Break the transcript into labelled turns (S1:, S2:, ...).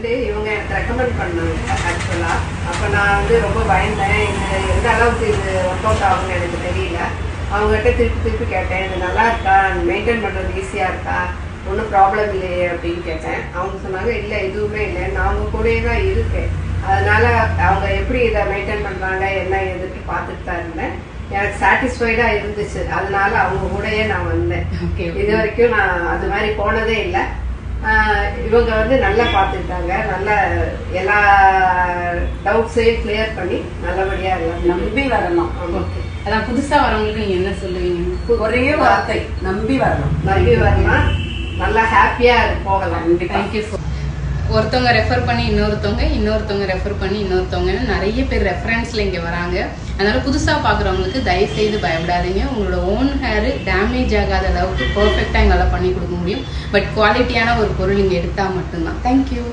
S1: Friend இவங்க எனக்கு recommend பண்ணாங்க ஆக்சுவலாக. அப்போ நான் வந்து ரொம்ப பயந்தேன், இது எந்த அளவுக்கு இது ஒர்க் அவுட் ஆகும்னு எனக்கு தெரியல. அவங்ககிட்ட திருப்பி கேட்டேன், இது நல்லா இருக்கா, மெயின்டைன் பண்ணுறது ஈஸியாக இருக்கா, ஒன்றும் ப்ராப்ளம் இல்லையே அப்படின்னு கேட்டேன். அவங்க சொன்னாங்க இல்லை எதுவுமே இல்லை, நான் அவங்க கூடயே தான் இருக்கேன், அதனால் அவங்க எப்படி இதை மெயின்டைன் பண்ணுறாங்க என்ன எதுன்னு பார்த்துட்டு தான் இருந்தேன். எனக்கு சாட்டிஸ்ஃபைடாக இருந்துச்சு, அதனால அவங்க கூடயே நான் வந்தேன். இது வரைக்கும் நான் அது மாதிரி போனதே இல்லை. இவங்க வந்து நல்லா பார்த்துக்கிட்டாங்க, நல்லா எல்லா டவுட்ஸையும் கிளியர் பண்ணி நல்லபடியாக எல்லாம்
S2: நம்பி வரலாம்.
S3: அதான் புதுசாக வரவங்களுக்கு நீங்கள் என்ன சொல்லுவீங்க?
S2: ஒரே வார்த்தை, நம்பி வரலாம்.
S1: நம்பி வரலாம், நல்லா ஹாப்பியாக போகலாம்.
S3: தேங்க்யூ. ஒருத்தவங்க ரெஃபர் பண்ணி இன்னொருத்தவங்க ரெஃபர் பண்ணி இன்னொருத்தவங்கன்னு நிறைய பேர் ரெஃபரன்ஸில் இங்கே வராங்க. அதனால் புதுசாக பார்க்குறவங்களுக்கு தயவுசெய்து பயப்படாதீங்க. உங்களோட ஓன் ஹேர் டேமேஜ் ஆகாத அளவுக்கு பர்ஃபெக்டாக எங்களால் பண்ணி கொடுக்க முடியும். பட் குவாலிட்டியான ஒரு பொருள் இங்கே எடுத்தால் மட்டும்தான். தேங்க்யூ.